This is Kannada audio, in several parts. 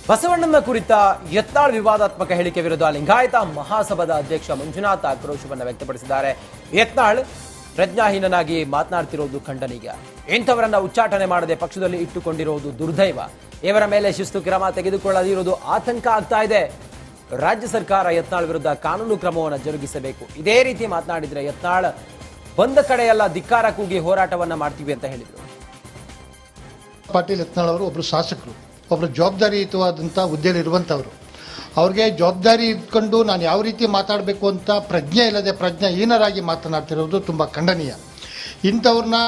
ಬಸವಣ್ಣನ ಕುರಿತ ಯತ್ನಾಳ್ ವಿವಾದಾತ್ಮಕ ಹೇಳಿಕೆ ವಿರುದ್ಧ ಲಿಂಗಾಯತ ಮಹಾಸಭಾದ ಅಧ್ಯಕ್ಷ ಮಂಜುನಾಥ್ ಆಕ್ರೋಶವನ್ನು ವ್ಯಕ್ತಪಡಿಸಿದ್ದಾರೆ. ಯತ್ನಾಳ್ ಪ್ರಜ್ಞಾಹೀನನಾಗಿ ಮಾತನಾಡ್ತಿರೋದು ಖಂಡನೀಯ. ಇಂಥವರನ್ನ ಉಚ್ಚಾಟನೆ ಮಾಡದೆ ಪಕ್ಷದಲ್ಲಿ ಇಟ್ಟುಕೊಂಡಿರುವುದು ದುರ್ದೈವ. ಇವರ ಮೇಲೆ ಶಿಸ್ತು ಕ್ರಮ ತೆಗೆದುಕೊಳ್ಳದಿರುವುದು ಆತಂಕ ಆಗ್ತಾ ಇದೆ. ರಾಜ್ಯ ಸರ್ಕಾರ ಯತ್ನಾಳ್ ವಿರುದ್ಧ ಕಾನೂನು ಕ್ರಮವನ್ನು ಜರುಗಿಸಬೇಕು. ಇದೇ ರೀತಿ ಮಾತನಾಡಿದ್ರೆ ಯತ್ನಾಳ್ ಬಂದ ಕಡೆಯೆಲ್ಲ ಧಿಕ್ಕಾರ ಕೂಗಿ ಹೋರಾಟವನ್ನ ಮಾಡ್ತೀವಿ ಅಂತ ಹೇಳಿದರು. ಪಾಟೀಲ್ ಯತ್ನಾಳ್ ಅವರು ಒಬ್ಬರು ಶಾಸಕರು, ಒಬ್ಬರು ಜವಾಬ್ದಾರಿಯುತವಾದಂಥ ಹುದ್ದೆಯಲ್ಲಿ ಇರುವಂಥವ್ರು. ಅವ್ರಿಗೆ ಜವಾಬ್ದಾರಿ ಇಟ್ಕೊಂಡು ನಾನು ಯಾವ ರೀತಿ ಮಾತಾಡಬೇಕು ಅಂತ ಪ್ರಜ್ಞೆ ಇಲ್ಲದೆ ಪ್ರಜ್ಞಾಹೀನರಾಗಿ ಮಾತನಾಡ್ತಿರೋದು ತುಂಬ ಖಂಡನೀಯ. ಇಂಥವ್ರನ್ನ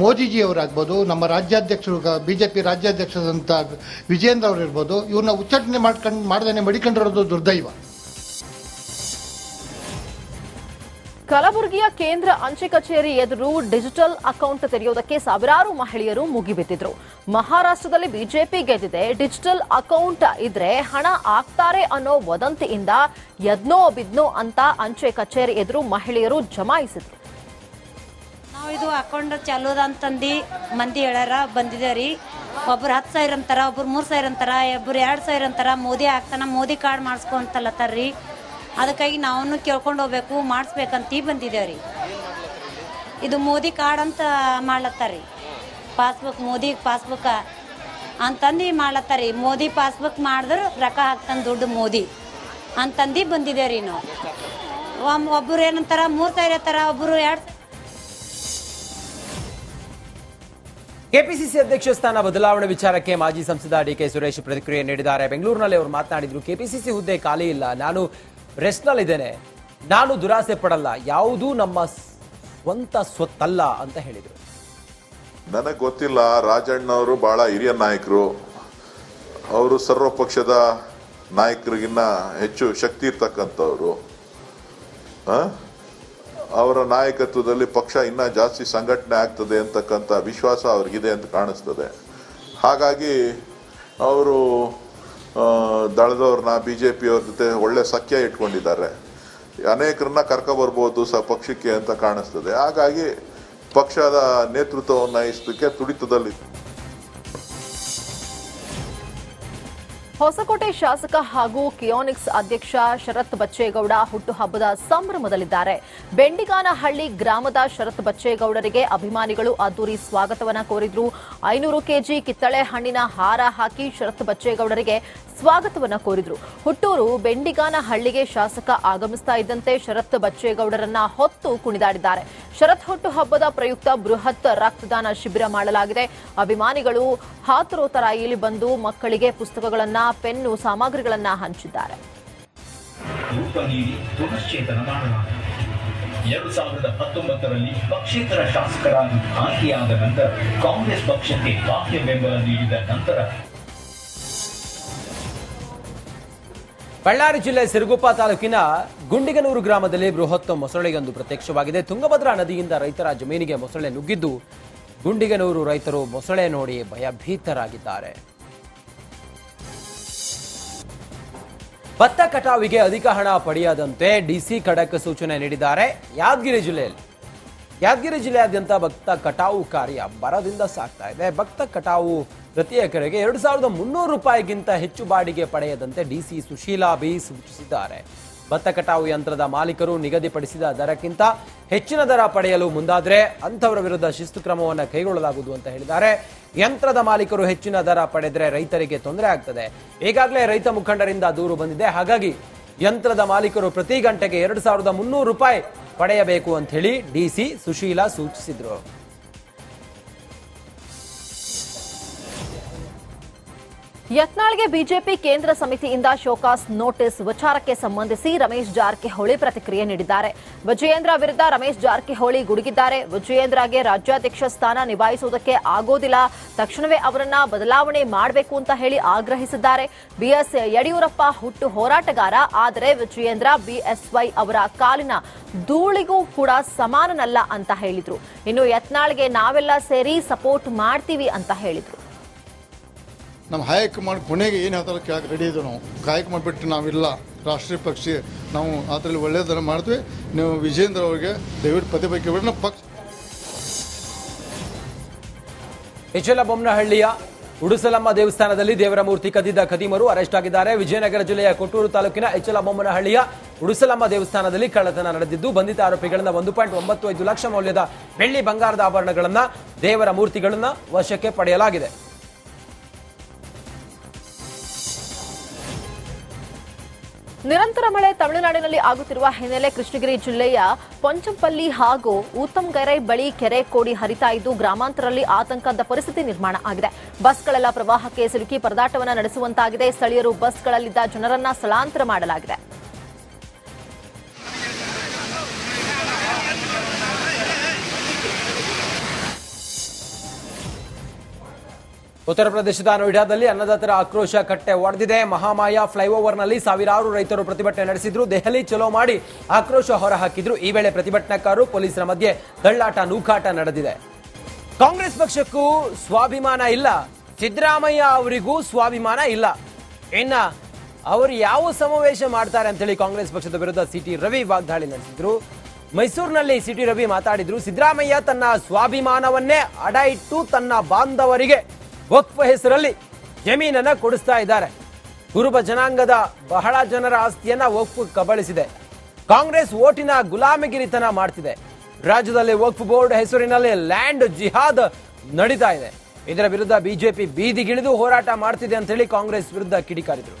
ಮೋದಿಜಿಯವರಾಗ್ಬೋದು, ನಮ್ಮ ರಾಜ್ಯಾಧ್ಯಕ್ಷರು BJP ರಾಜ್ಯಾಧ್ಯಕ್ಷರಾದಂಥ ವಿಜೇಂದ್ರ ಅವರು ಇರ್ಬೋದು, ಇವ್ರನ್ನ ಉಚ್ಚಾಟನೆ ಮಾಡ್ದೇನೆ ಮಡಿಕೊಂಡಿರೋದು ದುರ್ದೈವ. ಕಲಬುರಗಿಯ ಕೇಂದ್ರ ಅಂಚೆ ಕಚೇರಿ ಎದುರು ಡಿಜಿಟಲ್ ಅಕೌಂಟ್ ತೆರೆಯುವುದಕ್ಕೆ ಸಾವಿರಾರು ಮಹಿಳೆಯರು ಮುಗಿಬಿದ್ದಿದ್ರು. ಮಹಾರಾಷ್ಟ್ರದಲ್ಲಿ ಬಿಜೆಪಿ ಗೆದ್ದಿದೆ, ಡಿಜಿಟಲ್ ಅಕೌಂಟ್ ಇದ್ರೆ ಹಣ ಆಗ್ತಾರೆ ಅನ್ನೋ ವದಂತಿಯಿಂದ ಯದ್ನೋ ಬಿದ್ನೋ ಅಂತ ಅಂಚೆ ಕಚೇರಿ ಎದುರು ಮಹಿಳೆಯರು ಜಮಾಯಿಸಿದ್ರು. ನಾವು ಇದು ಅಕೌಂಟ್ ಚಾಲೋದ ಅಂತಂದು ಮಂದಿ ಹೇಳಾರ ಬಂದಿದ್ದೇವ್ರಿ. ಒಬ್ರು 10,000 ಅಂತಾರ, ಒಬ್ರು 3,000 ಅಂತಾರ, ಒಬ್ರು 2,000 ಅಂತಾರ. ಮೋದಿ ಆಗ್ತಾನ, ಮೋದಿ ಕಾರ್ಡ್ ಮಾಡಿಸ್ಕೊಂತಲ್ಲತ್ತಾರ್ರಿ. ಅದಕ್ಕಾಗಿ ನಾವು ಕೇಳ್ಕೊಂಡು ಹೋಗ್ಬೇಕು, ಮಾಡಿಸ್ಬೇಕಂತ ಬಂದಿದ್ದೇವ್ರಿ. ಇದು ಮೋದಿ ಕಾರ್ಡ್ ಅಂತ ಮಾಡ್ಲತ್ತಾರ್ರಿ. ಪಾಸ್ಬುಕ್, ಮೋದಿ ಪಾಸ್ಬುಕ್ ಅಂತಂದು ಮಾಡ್ಲತ್ತಾರ್ರಿ. ಮೋದಿ ಪಾಸ್ಬುಕ್ ಮಾಡಿದ್ರೆ ರೊಕ್ಕ ಹಾಕ್ತಾನೆ ದುಡ್ಡು ಮೋದಿ ಅಂತಂದು ಬಂದಿದ್ದೇವ್ರಿ. ನಾವು ಒಬ್ಬರು ಏನಂತಾರ 3,000 ಅಂತಾರ, ಒಬ್ಬರು 2,000. ಕೆಪಿಸಿಸಿ ಅಧ್ಯಕ್ಷ ಸ್ಥಾನ ಬದಲಾವಣೆ ವಿಚಾರಕ್ಕೆ ಮಾಜಿ ಸಂಸದ ಡಿಕೆ ಸುರೇಶ್ ಪ್ರತಿಕ್ರಿಯೆ ನೀಡಿದ್ದಾರೆ. ಬೆಂಗಳೂರಿನಲ್ಲಿ ಅವರು ಮಾತನಾಡಿದ್ರು. ಕೆಪಿಸಿಸಿ ಹುದ್ದೆ ಖಾಲಿ ಇಲ್ಲ, ನಾನು ರೆಸ್ಟ್ನಲ್ಲಿದ್ದೇನೆ, ನಾನು ದುರಾಸೆ ಪಡಲ್ಲ, ಯಾವುದೂ ನಮ್ಮ ಸ್ವಂತ ಸ್ವತ್ತಲ್ಲ ಅಂತ ಹೇಳಿದರು. ನನಗೆ ಗೊತ್ತಿಲ್ಲ, ರಾಜಣ್ಣವರು ಬಹಳ ಹಿರಿಯ ನಾಯಕರು, ಅವರು ಸರ್ವ ಪಕ್ಷದ ನಾಯಕರಿಗಿನ್ನ ಹೆಚ್ಚು ಶಕ್ತಿ ಇರ್ತಕ್ಕಂಥವ್ರು. ಅವರ ನಾಯಕತ್ವದಲ್ಲಿ ಪಕ್ಷ ಇನ್ನೂ ಜಾಸ್ತಿ ಸಂಘಟನೆ ಆಗ್ತದೆ ಅಂತಕ್ಕಂಥ ವಿಶ್ವಾಸ ಅವ್ರಿಗಿದೆ ಅಂತ ಕಾಣಿಸ್ತದೆ. ಹಾಗಾಗಿ ಅವರು ದಳದವ್ರನ್ನ BJP ಅವ್ರ ಜೊತೆ ಒಳ್ಳೆ ಸಖ್ಯ ಇಟ್ಕೊಂಡಿದ್ದಾರೆ. ಅನೇಕರನ್ನ ಕರ್ಕೊಬರ್ಬೋದು ಪಕ್ಷಕ್ಕೆ ಅಂತ ಕಾಣಿಸ್ತದೆ. ಹಾಗಾಗಿ ಪಕ್ಷದ ನೇತೃತ್ವವನ್ನು ವಹಿಸಲಿಕ್ಕೆ ತುಡಿತದಲ್ಲಿ. ಹೊಸಕೋಟೆ ಶಾಸಕ ಹಾಗೂ ಕಿಯೋನಿಕ್ಸ್ ಅಧ್ಯಕ್ಷ ಶರತ್ ಬಚ್ಚೇಗೌಡ ಹುಟ್ಟುಹಬ್ಬದ ಸಂಭ್ರಮದಲ್ಲಿದ್ದಾರೆ. ಬೆಂಡಿಗಾನಹಳ್ಳಿ ಗ್ರಾಮದ ಶರತ್ ಬಚ್ಚೇಗೌಡರಿಗೆ ಅಭಿಮಾನಿಗಳು ಅದ್ದೂರಿ ಸ್ವಾಗತವನ್ನ ಕೋರಿದ್ರು. 500 ಕೆಜಿ ಕಿತ್ತಳೆ ಹಣ್ಣಿನ ಹಾರ ಹಾಕಿ ಶರತ್ ಬಚ್ಚೇಗೌಡರಿಗೆ ಸ್ವಾಗತವನ್ನ ಕೋರಿದ್ರು. ಹುಟ್ಟೂರು ಬೆಂಡಿಗಾನಹಳ್ಳಿಗೆ ಶಾಸಕ ಆಗಮಿಸ್ತಾ ಇದ್ದಂತೆ ಶರತ್ ಬಚ್ಚೇಗೌಡರನ್ನ ಹೊತ್ತು ಕುಣಿದಾಡಿದ್ದಾರೆ. ಶರತ್ ಹುಟ್ಟುಹಬ್ಬದ ಪ್ರಯುಕ್ತ ಬೃಹತ್ ರಕ್ತದಾನ ಶಿಬಿರ ಮಾಡಲಾಗಿದೆ. ಅಭಿಮಾನಿಗಳು ಹಾತುರೋತರಾಯಿಲಿ ಬಂದು ಮಕ್ಕಳಿಗೆ ಪುಸ್ತಕಗಳನ್ನ, ಪೆನ್ನು, ಸಾಮಗ್ರಿಗಳನ್ನ ಹಂಚಿದ್ದಾರೆ. 2019ರಲ್ಲಿ ಪಕ್ಷೇತರ ಶಾಸಕರಾಗಿ ಆಯ್ಕೆಯಾದ ನಂತರ ಕಾಂಗ್ರೆಸ್ ಪಕ್ಷಕ್ಕೆ ಬಾಹ್ಯ ಬೆಂಬಲ ನೀಡಿದ ನಂತರ ಬಳ್ಳಾರಿ ಜಿಲ್ಲೆ ಸಿರುಗುಪ್ಪ ತಾಲೂಕಿನ ಗುಂಡಿಗನೂರು ಗ್ರಾಮದಲ್ಲಿ ಬೃಹತ್ ಮೊಸಳೆಯೊಂದು ಪ್ರತ್ಯಕ್ಷವಾಗಿದೆ. ತುಂಗಭದ್ರಾ ನದಿಯಿಂದ ರೈತರ ಜಮೀನಿಗೆ ಮೊಸಳೆ ನುಗ್ಗಿದ್ದು ಗುಂಡಿಗನೂರು ರೈತರು ಮೊಸಳೆ ನೋಡಿ ಭಯಭೀತರಾಗಿದ್ದಾರೆ. ಭತ್ತ ಕಟಾವಿಗೆ ಅಧಿಕ ಹಣ ಪಡೆಯದಂತೆ ಡಿಸಿ ಖಡಕ್ ಸೂಚನೆ ನೀಡಿದ್ದಾರೆ. ಯಾದಗಿರಿ ಜಿಲ್ಲೆಯಾದ್ಯಂತ ಭತ್ತ ಕಟಾವು ಕಾರ್ಯ ಬರದಿಂದ ಸಾಗ್ತಾ ಇದೆ. ಭತ್ತ ಕಟಾವು ಪ್ರತಿ ಎಕರೆಗೆ 2,300 ರೂಪಾಯಿಗಿಂತ ಹೆಚ್ಚು ಬಾಡಿಗೆ ಪಡೆಯದಂತೆ ಡಿಸಿ ಸುಶೀಲಾ ಬಿ ಸೂಚಿಸಿದ್ದಾರೆ. ಭತ್ತ ಕಟಾವು ಯಂತ್ರದ ಮಾಲೀಕರು ನಿಗದಿಪಡಿಸಿದ ದರಕ್ಕಿಂತ ಹೆಚ್ಚಿನ ದರ ಪಡೆಯಲು ಮುಂದಾದರೆ ಅಂಥವರ ವಿರುದ್ಧ ಶಿಸ್ತು ಕ್ರಮವನ್ನು ಕೈಗೊಳ್ಳಲಾಗುವುದು ಅಂತ ಹೇಳಿದ್ದಾರೆ. ಯಂತ್ರದ ಮಾಲೀಕರು ಹೆಚ್ಚಿನ ದರ ಪಡೆದರೆ ರೈತರಿಗೆ ತೊಂದರೆ ಆಗ್ತದೆ. ಈಗಾಗಲೇ ರೈತ ಮುಖಂಡರಿಂದ ದೂರು ಬಂದಿದೆ. ಹಾಗಾಗಿ ಯಂತ್ರದ ಮಾಲೀಕರು ಪ್ರತಿ ಗಂಟೆಗೆ 2,300 ರೂಪಾಯಿ ಪಡೆಯಬೇಕು ಅಂತ ಹೇಳಿ ಡಿಸಿ ಸುಶೀಲಾ ಸೂಚಿಸಿದ್ರು. ಯತ್ನಾಳ್ಗೆ ಬಿಜೆಪಿ ಕೇಂದ್ರ ಸಮಿತಿಯಿಂದ ಶೋಕಾಸ್ ನೋಟಿಸ್ ವಿಚಾರಕ್ಕೆ ಸಂಬಂಧಿಸಿ ರಮೇಶ್ ಜಾರಕಿಹೊಳಿ ಪ್ರತಿಕ್ರಿಯೆ ನೀಡಿದ್ದಾರೆ. ವಿಜಯೇಂದ್ರ ವಿರುದ್ಧ ರಮೇಶ್ ಜಾರಕಿಹೊಳಿ ಗುಡುಗಿದ್ದಾರೆ. ವಿಜಯೇಂದ್ರಗೆ ರಾಜ್ಯಾಧ್ಯಕ್ಷ ಸ್ಥಾನ ನಿಭಾಯಿಸುವುದಕ್ಕೆ ಆಗೋದಿಲ್ಲ, ತಕ್ಷಣವೇ ಅವರನ್ನ ಬದಲಾವಣೆ ಮಾಡಬೇಕು ಅಂತ ಹೇಳಿ ಆಗ್ರಹಿಸಿದ್ದಾರೆ. ಬಿಎಸ್ ಯಡಿಯೂರಪ್ಪ ಹುಟ್ಟು ಹೋರಾಟಗಾರ, ಆದರೆ ವಿಜಯೇಂದ್ರ ಬಿಎಸ್ವೈ ಅವರ ಕಾಲಿನ ಧೂಳಿಗೂ ಕೂಡ ಸಮಾನನಲ್ಲ ಅಂತ ಹೇಳಿದ್ರು. ಇನ್ನು ಯತ್ನಾಳ್ಗೆ ನಾವೆಲ್ಲ ಸೇರಿ ಸಪೋರ್ಟ್ ಮಾಡ್ತೀವಿ ಅಂತ ಹೇಳಿದ್ರು. ನಮ್ಮ ಹೈಕಮಾಂಡ್ ಕೊನೆಗೆ ಏನು ಹೇಳ್ತಾರೆ ಕೇಳಕ್ಕೆ ರೆಡಿ ಇದ್ದೀವಿ. ನಾವು ಹೈಕಮಾಂಡ್ ಬಿಟ್ಟು ನಾವಿಲ್ಲ, ರಾಷ್ಟ್ರೀಯ ಪಕ್ಷಿ ನಾವು ಅದರಲ್ಲಿ ಒಳ್ಳೆಯದನ್ನು ಮಾಡ್ತೀವಿ. ನೀವು ವಿಜೇಂದ್ರ ಅವರಿಗೆ ದಯವಿಟ್ಟು ಪ್ರತಿಭಟನೆ ಬಿಟ್ಟು ಪಕ್ಷ. ಹೆಚ್ಚಲಬೊಮ್ಮನಹಳ್ಳಿಯ ಉಡುಸಲಮ್ಮ ದೇವಸ್ಥಾನದಲ್ಲಿ ದೇವರ ಮೂರ್ತಿ ಕದ್ದಿದ್ದ ಖದೀಮರು ಅರೆಸ್ಟ್ ಆಗಿದ್ದಾರೆ. ವಿಜಯನಗರ ಜಿಲ್ಲೆಯ ಕೊಟ್ಟೂರು ತಾಲೂಕಿನ ಎಚ್ಚಲಬೊಮ್ಮನಹಳ್ಳಿಯ ಉಡುಸಲಮ್ಮ ದೇವಸ್ಥಾನದಲ್ಲಿ ಕಳ್ಳತನ ನಡೆದಿದ್ದು, ಬಂಧಿತ ಆರೋಪಿಗಳಿಂದ 1.95 ಲಕ್ಷ ಮೌಲ್ಯದ ಬೆಳ್ಳಿ ಬಂಗಾರದ ಆಭರಣಗಳನ್ನ, ದೇವರ ಮೂರ್ತಿಗಳನ್ನ ವಶಕ್ಕೆ ಪಡೆಯಲಾಗಿದೆ. ನಿರಂತರ ಮಳೆ ತಮಿಳುನಾಡಿನಲ್ಲಿ ಆಗುತ್ತಿರುವ ಹಿನ್ನೆಲೆ ಕೃಷ್ಣಗಿರಿ ಜಿಲ್ಲೆಯ ಪೊಂಚಂಪಲ್ಲಿ ಹಾಗೂ ಊತಂಗೈರೈ ಬಳಿ ಕೆರೆ ಕೋಡಿ ಹರಿತಾ ಇದ್ದು ಗ್ರಾಮಾಂತರದಲ್ಲಿ ಆತಂಕದ ಪರಿಸ್ಥಿತಿ ನಿರ್ಮಾಣ ಆಗಿದೆ. ಬಸ್ಗಳೆಲ್ಲ ಪ್ರವಾಹಕ್ಕೆ ಸಿಲುಕಿ ಪರದಾಟವನ್ನು ನಡೆಸುವಂತಾಗಿದೆ. ಸ್ಥಳೀಯರು ಬಸ್ಗಳಲ್ಲಿದ್ದ ಜನರನ್ನ ಸ್ಥಳಾಂತರ ಮಾಡಲಾಗಿದೆ. ಉತ್ತರ ಪ್ರದೇಶದ ನೋಯ್ಡಾದಲ್ಲಿ ಅನ್ನದಾತರ ಆಕ್ರೋಶ ಕಟ್ಟೆ ಒಡೆದಿದೆ. ಮಹಾಮಾಯ ಫ್ಲೈಓವರ್ನಲ್ಲಿ ಸಾವಿರಾರು ರೈತರು ಪ್ರತಿಭಟನೆ ನಡೆಸಿದ್ರು. ದೆಹಲಿ ಚಲೋ ಮಾಡಿ ಆಕ್ರೋಶ ಹೊರಹಾಕಿದ್ರು. ಈ ವೇಳೆ ಪ್ರತಿಭಟನಾಕಾರರು ಪೊಲೀಸರ ಮಧ್ಯೆ ತಳ್ಳಾಟ ನೂಕಾಟ ನಡೆದಿದೆ. ಕಾಂಗ್ರೆಸ್ ಪಕ್ಷಕ್ಕೂ ಸ್ವಾಭಿಮಾನ ಇಲ್ಲ, ಸಿದ್ದರಾಮಯ್ಯ ಅವರಿಗೂ ಸ್ವಾಭಿಮಾನ ಇಲ್ಲ. ಇನ್ನ ಅವರು ಯಾವ ಸಮಾವೇಶ ಮಾಡ್ತಾರೆ ಅಂತೇಳಿ ಕಾಂಗ್ರೆಸ್ ಪಕ್ಷದ ವಿರುದ್ಧ ಸಿಟಿ ರವಿ ವಾಗ್ದಾಳಿ ನಡೆಸಿದ್ರು. ಮೈಸೂರಿನಲ್ಲಿ ಸಿಟಿ ರವಿ ಮಾತಾಡಿದ್ರು. ಸಿದ್ದರಾಮಯ್ಯ ತನ್ನ ಸ್ವಾಭಿಮಾನವನ್ನೇ ಅಡ ಇಟ್ಟು ತನ್ನ ಬಾಂಧವರಿಗೆ ವಕ್ಫ್ ಹೆಸರಲ್ಲಿ ಜಮೀನನ್ನ ಕೊಡಿಸ್ತಾ ಇದ್ದಾರೆ. ಕುರುಬ ಜನಾಂಗದ ಬಹಳ ಜನರ ಆಸ್ತಿಯನ್ನ ವಕ್ಫ್ ಕಬಳಿಸಿದೆ. ಕಾಂಗ್ರೆಸ್ ಓಟಿನ ಗುಲಾಮಗಿರಿತನ ಮಾಡ್ತಿದೆ. ರಾಜ್ಯದಲ್ಲಿ ವಕ್ಫ್ ಬೋರ್ಡ್ ಹೆಸರಿನಲ್ಲಿ ಲ್ಯಾಂಡ್ ಜಿಹಾದ್ ನಡೀತಾ ಇದೆ. ಇದರ ವಿರುದ್ಧ ಬಿಜೆಪಿ ಬೀದಿಗಿಳಿದು ಹೋರಾಟ ಮಾಡ್ತಿದೆ ಅಂತ ಹೇಳಿ ಕಾಂಗ್ರೆಸ್ ವಿರುದ್ಧ ಕಿಡಿಕಾರಿದ್ರು.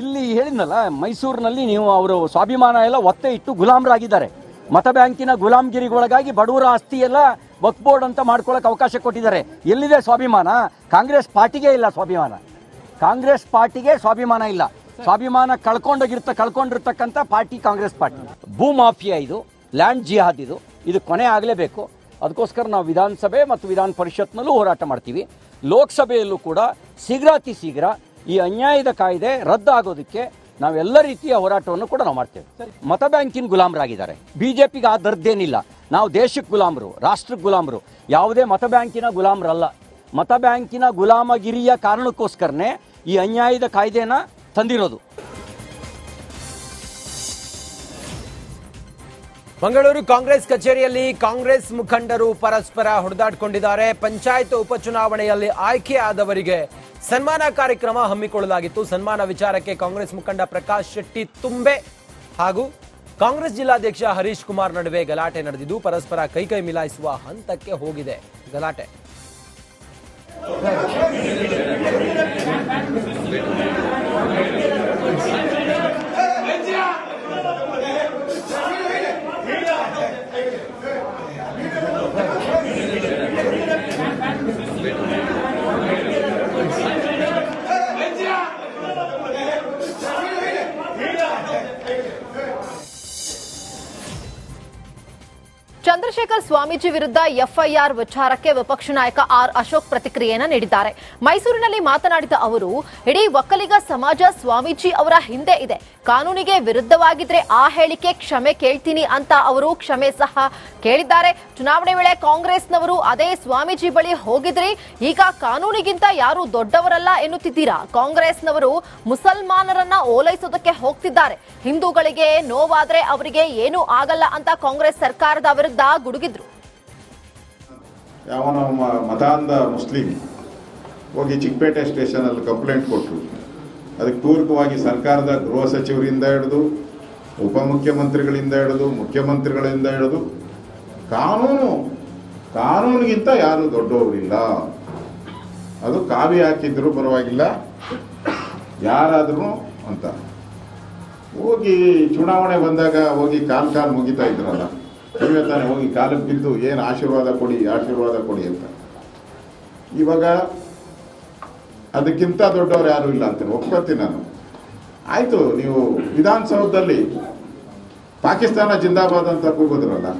ಇಲ್ಲಿ ಹೇಳಿದ್ನಲ್ಲ, ಮೈಸೂರಿನಲ್ಲಿ ನೀವು ಅವರು ಸ್ವಾಭಿಮಾನ ಎಲ್ಲ ಒತ್ತೆ ಇಟ್ಟು ಗುಲಾಮರಾಗಿದ್ದಾರೆ. ಮತ ಬ್ಯಾಂಕಿನ ಗುಲಾಮಗಿರಿಗೊಳಗಾಗಿ ಬಡವರ ಆಸ್ತಿ ಎಲ್ಲ ವಕ್ಫ್ ಬೋರ್ಡ್ ಅಂತ ಮಾಡ್ಕೊಳ್ಳೋಕೆ ಅವಕಾಶ ಕೊಟ್ಟಿದ್ದಾರೆ. ಎಲ್ಲಿದೆ ಸ್ವಾಭಿಮಾನ? ಕಾಂಗ್ರೆಸ್ ಪಾರ್ಟಿಗೆ ಇಲ್ಲ ಸ್ವಾಭಿಮಾನ. ಕಾಂಗ್ರೆಸ್ ಪಾರ್ಟಿಗೆ ಸ್ವಾಭಿಮಾನ ಇಲ್ಲ. ಸ್ವಾಭಿಮಾನ ಕಳ್ಕೊಂಡಿರ್ತಕ್ಕಂಥ ಪಾರ್ಟಿ ಕಾಂಗ್ರೆಸ್ ಪಾರ್ಟಿ. ಭೂ ಮಾಫಿಯಾ ಇದು, ಲ್ಯಾಂಡ್ ಜಿಹಾದ್ ಇದು ಕೊನೆ ಆಗಲೇಬೇಕು. ಅದಕ್ಕೋಸ್ಕರ ನಾವು ವಿಧಾನಸಭೆ ಮತ್ತು ವಿಧಾನ ಪರಿಷತ್ನಲ್ಲೂ ಹೋರಾಟ ಮಾಡ್ತೀವಿ. ಲೋಕಸಭೆಯಲ್ಲೂ ಕೂಡ ಶೀಘ್ರಾತಿ ಶೀಘ್ರ ಈ ಅನ್ಯಾಯದ ಕಾಯ್ದೆ ರದ್ದಾಗೋದಕ್ಕೆ ನಾವೆಲ್ಲ ರೀತಿಯ ಹೋರಾಟವನ್ನು ಕೂಡ ನಾವು ಮಾಡ್ತೇವೆ. ಮತ ಬ್ಯಾಂಕಿನ ಗುಲಾಮರಾಗಿದ್ದಾರೆ. ಬಿಜೆಪಿಗೆ ಆ ದರ್ದೇನಿಲ್ಲ. ನಾವು ದೇಶಕ್ಕೆ ಗುಲಾಮರು, ರಾಷ್ಟ್ರಕ್ಕೆ ಗುಲಾಮರು, ಯಾವುದೇ ಮತ ಬ್ಯಾಂಕಿನ ಗುಲಾಮರಲ್ಲ. ಮತ ಬ್ಯಾಂಕಿನ ಗುಲಾಮಗಿರಿಯ ಕಾರಣಕ್ಕೋಸ್ಕರನೇ ಈ ಅನ್ಯಾಯದ ಕಾಯ್ದೆನ ತಂದಿರೋದು. ಮಂಗಳೂರು ಕಾಂಗ್ರೆಸ್ ಕಚೇರಿಯಲ್ಲಿ ಕಾಂಗ್ರೆಸ್ ಮುಖಂಡರು ಪರಸ್ಪರ ಹೊಡೆದಾಡಿಕೊಂಡಿದ್ದಾರೆ. ಪಂಚಾಯತ್ ಉಪಚುನಾವಣೆಯಲ್ಲಿ ಆಯ್ಕೆಯಾದವರಿಗೆ ಸನ್ಮಾನ ಕಾರ್ಯಕ್ರಮ ಹಮ್ಮಿಕೊಳ್ಳಲಾಗಿತ್ತು. ಸನ್ಮಾನ ವಿಚಾರಕ್ಕೆ ಕಾಂಗ್ರೆಸ್ ಮುಖಂಡ ಪ್ರಕಾಶ್ ಶೆಟ್ಟಿ ತುಂಬೆ ಹಾಗೂ ಕಾಂಗ್ರೆಸ್ ಜಿಲ್ಲಾಧ್ಯಕ್ಷ ಹರೀಶ್ ಕುಮಾರ್ ನಡುವೆ ಗಲಾಟೆ ನಡೆದಿದ್ದು ಪರಸ್ಪರ ಕೈಕೈ ಮಿಲಾಯಿಸುವ ಹಂತಕ್ಕೆ ಹೋಗಿದೆ ಗಲಾಟೆ. ಚಂದ್ರಶೇಖರ್ ಸ್ವಾಮೀಜಿ ವಿರುದ್ಧ ಎಫ್ಐಆರ್ ವಿಚಾರಕ್ಕೆ ವಿಪಕ್ಷ ನಾಯಕ ಆರ್ ಅಶೋಕ್ ಪ್ರತಿಕ್ರಿಯೆಯನ್ನು ನೀಡಿದ್ದಾರೆ. ಮೈಸೂರಿನಲ್ಲಿ ಮಾತನಾಡಿದ ಅವರು, ಇಡೀ ಒಕ್ಕಲಿಗ ಸಮಾಜ ಸ್ವಾಮೀಜಿ ಅವರ ಹಿಂದೆ ಇದೆ. ಕಾನೂನಿಗೆ ವಿರುದ್ಧವಾಗಿದ್ರೆ ಆ ಹೇಳಿಕೆ ಕ್ಷಮೆ ಕೇಳ್ತೀನಿ ಅಂತ ಅವರು ಕ್ಷಮೆ ಸಹ ಕೇಳಿದ್ದಾರೆ. ಚುನಾವಣೆ ವೇಳೆ ಕಾಂಗ್ರೆಸ್ನವರು ಅದೇ ಸ್ವಾಮೀಜಿ ಬಳಿ ಹೋಗಿದ್ರಿ, ಈಗ ಕಾನೂನಿಗಿಂತ ಯಾರು ದೊಡ್ಡವರಲ್ಲ ಎನ್ನುತ್ತಿದ್ದೀರಾ. ಕಾಂಗ್ರೆಸ್ನವರು ಮುಸಲ್ಮಾನರನ್ನ ಓಲೈಸೋದಕ್ಕೆ ಹೋಗ್ತಿದ್ದಾರೆ. ಹಿಂದೂಗಳಿಗೆ ನೋವಾದ್ರೆ ಅವರಿಗೆ ಏನೂ ಆಗಲ್ಲ ಅಂತ ಕಾಂಗ್ರೆಸ್ ಸರ್ಕಾರದ ವಿರುದ್ಧ ಗುಡುಗಿದ್ರು. ಯಾವನ ಮತಾಂಧ ಮುಸ್ಲಿಂ ಹೋಗಿ ಚಿಕ್ಕಪೇಟೆ ಸ್ಟೇಷನ್ ಅಲ್ಲಿ ಕಂಪ್ಲೇಂಟ್ ಕೊಟ್ಟರು. ಅದಕ್ಕೆ ಪೂರಕವಾಗಿ ಸರ್ಕಾರದ ಗೃಹ ಸಚಿವರಿಂದ ಹಿಡಿದು ಉಪಮುಖ್ಯಮಂತ್ರಿಗಳಿಂದ ಹಿಡಿದು ಮುಖ್ಯಮಂತ್ರಿಗಳಿಂದ ಹಿಡಿದು ಕಾನೂನಿಗಿಂತ ಯಾರು ದೊಡ್ಡವರಿಲ್ಲ. ಅದು ಕಾವಿ ಹಾಕಿದ್ರು ಪರವಾಗಿಲ್ಲ, ಯಾರಾದ್ರೂ ಅಂತ ಹೋಗಿ ಚುನಾವಣೆ ಬಂದಾಗ ಹೋಗಿ ಕಾಲ್ ಮುಗಿತಾ ಇದ್ರಲ್ಲ, ನೀವೇ ತಾನೇ ಹೋಗಿ ಕಾಲಕ್ಕೆ ಬಿದ್ದು ಏನು ಆಶೀರ್ವಾದ ಕೊಡಿ ಅಂತ. ಇವಾಗ ಅದಕ್ಕಿಂತ ದೊಡ್ಡವ್ರು ಯಾರು ಇಲ್ಲ ಅಂತ ಒಪ್ಕೊತೀನಿ ನಾನು. ಆಯ್ತು, ನೀವು ವಿಧಾನಸೌಧದಲ್ಲಿ ಪಾಕಿಸ್ತಾನ ಜಿಂದಾಬಾದ್ ಅಂತ ಕೂಗಿದ್ರಲ್ಲ,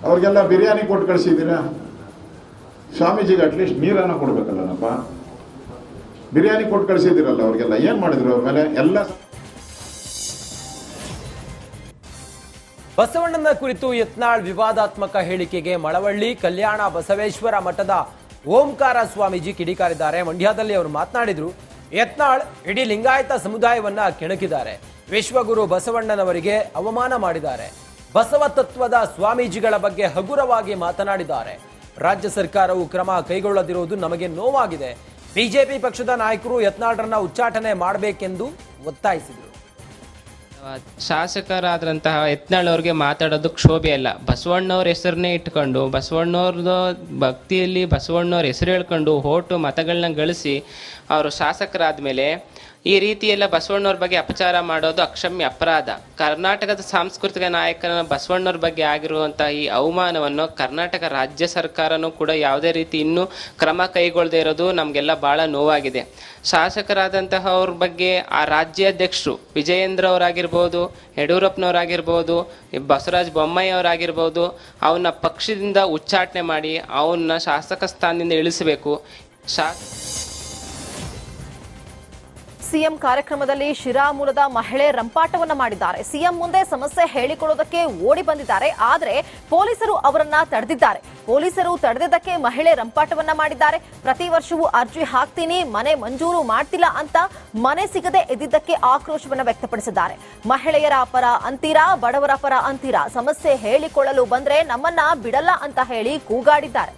ಅವ್ರಿಗೆಲ್ಲ ಬಿರಿಯಾನಿ ಕೊಟ್ಟು ಕಳಿಸಿದ್ದೀರಾ? ಸ್ವಾಮೀಜಿಗೆ ಅಟ್ಲೀಸ್ಟ್ ನೀರನ್ನು ಕೊಡ್ಬೇಕಲ್ಲನಪ್ಪ. ಬಿರಿಯಾನಿ ಕೊಟ್ಟು ಕಳಿಸಿದಿರಲ್ಲ ಅವ್ರಿಗೆಲ್ಲ, ಏನ್ ಮಾಡಿದ್ರು ಅವ್ರ ಮೇಲೆ ಎಲ್ಲ. ಬಸವಣ್ಣನ ಕುರಿತು ಯತ್ನಾಳ್ ವಿವಾದಾತ್ಮಕ ಹೇಳಿಕೆಗೆ ಮಳವಳ್ಳಿ ಕಲ್ಯಾಣ ಬಸವೇಶ್ವರ ಮಠದ ಓಂಕಾರ ಸ್ವಾಮೀಜಿ ಕಿಡಿಕಾರಿದ್ದಾರೆ. ಮಂಡ್ಯದಲ್ಲಿ ಅವರು ಮಾತನಾಡಿದ್ರು. ಯತ್ನಾಳ್ ಇಡೀ ಲಿಂಗಾಯತ ಸಮುದಾಯವನ್ನ ಕೆಣಕಿದ್ದಾರೆ. ವಿಶ್ವಗುರು ಬಸವಣ್ಣನವರಿಗೆ ಅವಮಾನ ಮಾಡಿದ್ದಾರೆ. ಬಸವ ತತ್ವದ ಸ್ವಾಮೀಜಿಗಳ ಬಗ್ಗೆ ಹಗುರವಾಗಿ ಮಾತನಾಡಿದ್ದಾರೆ. ರಾಜ್ಯ ಸರ್ಕಾರವು ಕ್ರಮ ಕೈಗೊಳ್ಳದಿರುವುದು ನಮಗೆ ನೋವಾಗಿದೆ. ಬಿಜೆಪಿ ಪಕ್ಷದ ನಾಯಕರು ಯತ್ನಾಳ್ರನ್ನ ಉಚ್ಚಾಟನೆ ಮಾಡಬೇಕೆಂದು ಒತ್ತಾಯಿಸಿದರು. ಶಾಸಕರಾದಂತಹ ಯತ್ನಾಳ್ ಅವ್ರಿಗೆ ಮಾತಾಡೋದು ಕ್ಷೋಭೆ ಅಲ್ಲ. ಬಸವಣ್ಣವ್ರ ಹೆಸರನ್ನೇ ಇಟ್ಕೊಂಡು ಬಸವಣ್ಣವ್ರದ್ದು ಭಕ್ತಿಯಲ್ಲಿ ಬಸವಣ್ಣವ್ರ ಹೆಸರು ಹೇಳ್ಕೊಂಡು ಓಟು ಮತಗಳನ್ನ ಗಳಿಸಿ ಅವರು ಶಾಸಕರಾದ ಮೇಲೆ ಈ ರೀತಿ ಎಲ್ಲ ಬಸವಣ್ಣವ್ರ ಬಗ್ಗೆ ಅಪಚಾರ ಮಾಡೋದು ಅಕ್ಷಮ್ಯ ಅಪರಾಧ. ಕರ್ನಾಟಕದ ಸಾಂಸ್ಕೃತಿಕ ನಾಯಕನ ಬಸವಣ್ಣವ್ರ ಬಗ್ಗೆ ಆಗಿರುವಂತಹ ಈ ಅವಮಾನವನ್ನು ಕರ್ನಾಟಕ ರಾಜ್ಯ ಸರ್ಕಾರನೂ ಕೂಡ ಯಾವುದೇ ರೀತಿ ಇನ್ನೂ ಕ್ರಮ ಕೈಗೊಳ್ಳದೆ ಇರೋದು ನಮಗೆಲ್ಲ ಭಾಳ ನೋವಾಗಿದೆ. ಶಾಸಕರಾದಂತಹ ಅವ್ರ ಬಗ್ಗೆ ಆ ರಾಜ್ಯಾಧ್ಯಕ್ಷರು ವಿಜಯೇಂದ್ರ ಅವರಾಗಿರ್ಬೋದು, ಯಡಿಯೂರಪ್ಪನವರಾಗಿರ್ಬೋದು, ಬಸವರಾಜ ಬೊಮ್ಮಾಯಿ ಅವರಾಗಿರ್ಬೋದು, ಅವನ್ನ ಪಕ್ಷದಿಂದ ಉಚ್ಚಾಟನೆ ಮಾಡಿ ಅವನ್ನ ಶಾಸಕ ಸ್ಥಾನದಿಂದ ಇಳಿಸಬೇಕು. ಸಿಎಂ ಕಾರ್ಯಕ್ರಮದಲ್ಲಿ ಶಿರಾ ಮೂಲದ ಮಹಿಳೆ ರಂಪಾಟವನ್ನ ಮಾಡಿದ್ದಾರೆ. ಸಿಎಂ ಮುಂದೆ ಸಮಸ್ಯೆ ಹೇಳಿಕೊಳ್ಳೋದಕ್ಕೆ ಓಡಿ ಬಂದಿದ್ದಾರೆ. ಆದರೆ ಪೊಲೀಸರು ಅವರನ್ನ ತಡೆದಿದ್ದಾರೆ. ಪೊಲೀಸರು ತಡೆದಿದ್ದಕ್ಕೆ ಮಹಿಳೆ ರಂಪಾಟವನ್ನ ಮಾಡಿದ್ದಾರೆ. ಪ್ರತಿ ವರ್ಷವೂ ಅರ್ಜಿ ಹಾಕ್ತೀನಿ, ಮನೆ ಮಂಜೂರು ಮಾಡ್ತಿಲ್ಲ ಅಂತ ಮನೆ ಸಿಗದೆ ಇದ್ದಿದ್ದಕ್ಕೆ ಆಕ್ರೋಶವನ್ನ ವ್ಯಕ್ತಪಡಿಸಿದ್ದಾರೆ. ಮಹಿಳೆಯರ ಪರ ಅಂತೀರಾ, ಬಡವರ ಪರ ಅಂತೀರಾ, ಸಮಸ್ಯೆ ಹೇಳಿಕೊಳ್ಳಲು ಬಂದ್ರೆ ನಮ್ಮನ್ನ ಬಿಡಲ್ಲ ಅಂತ ಹೇಳಿ ಕೂಗಾಡಿದ್ದಾರೆ.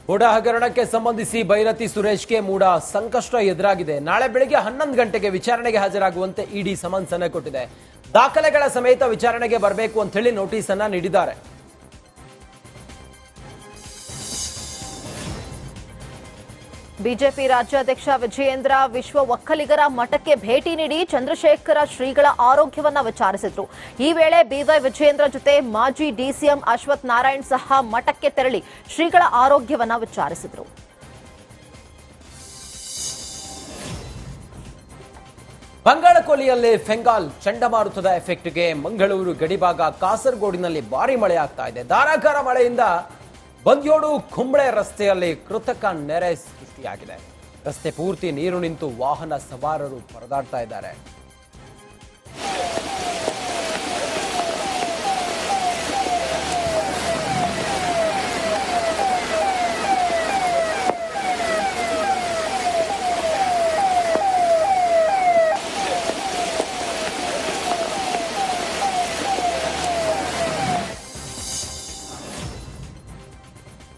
ಮೂಡ ಹಗರಣಕ್ಕೆ ಸಂಬಂಧಿಸಿ ಭೈರತಿ ಸುರೇಶ್ಗೆ ಮೂಡ ಸಂಕಷ್ಟ ಎದುರಾಗಿದೆ. ನಾಳೆ ಬೆಳಗ್ಗೆ 11 ಗಂಟೆಗೆ ವಿಚಾರಣೆಗೆ ಹಾಜರಾಗುವಂತೆ ಇಡಿ ಸಮನ್ಸ್ ಅನ್ನು ಕೊಟ್ಟಿದೆ. ದಾಖಲೆಗಳ ಸಮೇತ ವಿಚಾರಣೆಗೆ ಬರಬೇಕು ಅಂತ ಹೇಳಿ ನೋಟಿಸ್ ಅನ್ನ ನೀಡಿದ್ದಾರೆ. ಬಿಜೆಪಿ ರಾಜ್ಯಾಧ್ಯಕ್ಷ ವಿಜಯೇಂದ್ರ ವಿಶ್ವ ಒಕ್ಕಲಿಗರ ಮಠಕ್ಕೆ ಭೇಟಿ ನೀಡಿ ಚಂದ್ರಶೇಖರ ಶ್ರೀಗಳ ಆರೋಗ್ಯವನ್ನ ವಿಚಾರಿಸಿದ್ರು. ಈ ವೇಳೆ ಬಿವೈ ವಿಜಯೇಂದ್ರ ಜೊತೆ ಮಾಜಿ ಡಿಸಿಎಂ ಅಶ್ವಥ್ ನಾರಾಯಣ್ ಸಹ ಮಠಕ್ಕೆ ತೆರಳಿ ಶ್ರೀಗಳ ಆರೋಗ್ಯವನ್ನ ವಿಚಾರಿಸಿದ್ರು. ಬಂಗಾಳಕೊಲ್ಲಿಯಲ್ಲಿ ಫೆಂಗಾಲ್ ಚಂಡಮಾರುತದ ಎಫೆಕ್ಟ್ಗೆ ಮಂಗಳೂರು ಗಡಿಭಾಗ ಕಾಸರಗೋಡಿನಲ್ಲಿ ಭಾರಿ ಮಳೆ ಆಗ್ತಾ ಇದೆ. ಧಾರಾಕಾರ ಮಳೆಯಿಂದ ಬಂದ್ಯೋಡು ಕುಂಬಳೆ ರಸ್ತೆಯಲ್ಲಿ ಕೃತಕ ನೆರೆ ಸೃಷ್ಟಿಯಾಗಿದೆ. ರಸ್ತೆ ಪೂರ್ತಿ ನೀರು ನಿಂತು ವಾಹನ ಸವಾರರು ಪರದಾಡ್ತಾ ಇದ್ದಾರೆ.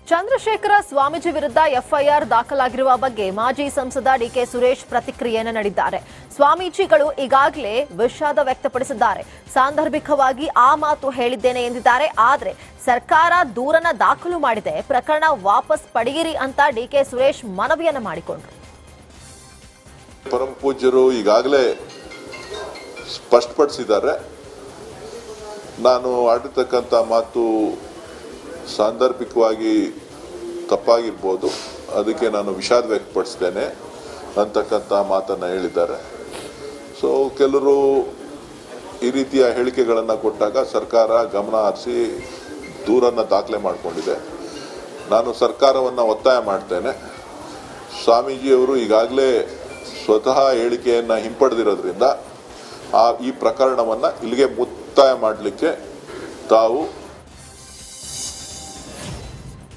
ಚಂದ್ರಶೇಖರ ಸ್ವಾಮೀಜಿ ವಿರುದ್ಧ ಎಫ್ಐಆರ್ ದಾಖಲಾಗಿರುವ ಬಗ್ಗೆ ಮಾಜಿ ಸಂಸದ ಡಿಕೆ ಸುರೇಶ್ ಪ್ರತಿಕ್ರಿಯೆಯನ್ನು ನೀಡಿದ್ದಾರೆ. ಸ್ವಾಮೀಜಿಗಳು ಈಗಾಗಲೇ ವಿಷಾದ ವ್ಯಕ್ತಪಡಿಸಿದ್ದಾರೆ. ಸಾಂದರ್ಭಿಕವಾಗಿ ಆ ಮಾತು ಹೇಳಿದ್ದೇನೆ ಎಂದಿದ್ದಾರೆ. ಆದರೆ ಸರ್ಕಾರ ದೂರನ್ನ ದಾಖಲು ಮಾಡಿದೆ, ಪ್ರಕರಣ ವಾಪಸ್ ಪಡೆಯಿರಿ ಅಂತ ಡಿಕೆ ಸುರೇಶ್ ಮನವಿಯನ್ನ ಮಾಡಿಕೊಂಡ್ರು. ಪರಮ ಪೂಜ್ಯರು ಈಗಾಗಲೇ ಸ್ಪಷ್ಟಪಡಿಸಿದ್ದಾರೆ. ನಾನು ಆಡಿರ್ತಕ್ಕಂಥ ಮಾತು ಸಾಂದರ್ಭಿಕವಾಗಿ ತಪ್ಪಾಗಿರ್ಬೋದು, ಅದಕ್ಕೆ ನಾನು ವಿಷಾದ ವ್ಯಕ್ತಪಡಿಸ್ತೇನೆ ಅಂತಕ್ಕಂಥ ಮಾತನ್ನು ಹೇಳಿದ್ದಾರೆ. ಸೊ ಕೆಲವರು ಈ ರೀತಿಯ ಹೇಳಿಕೆಗಳನ್ನು ಕೊಟ್ಟಾಗ ಸರ್ಕಾರ ಗಮನ ಹರಿಸಿ ದೂರನ್ನು ದಾಖಲೆ ಮಾಡಿಕೊಂಡಿದೆ. ನಾನು ಸರ್ಕಾರವನ್ನು ಒತ್ತಾಯ ಮಾಡ್ತೇನೆ. ಸ್ವಾಮೀಜಿಯವರು ಈಗಾಗಲೇ ಸ್ವತಃ ಹೇಳಿಕೆಯನ್ನು ಹಿಂಪಡೆದಿರೋದ್ರಿಂದ ಈ ಪ್ರಕರಣವನ್ನು ಇಲ್ಲಿಗೆ ಮುಕ್ತಾಯ ಮಾಡಲಿಕ್ಕೆ ತಾವು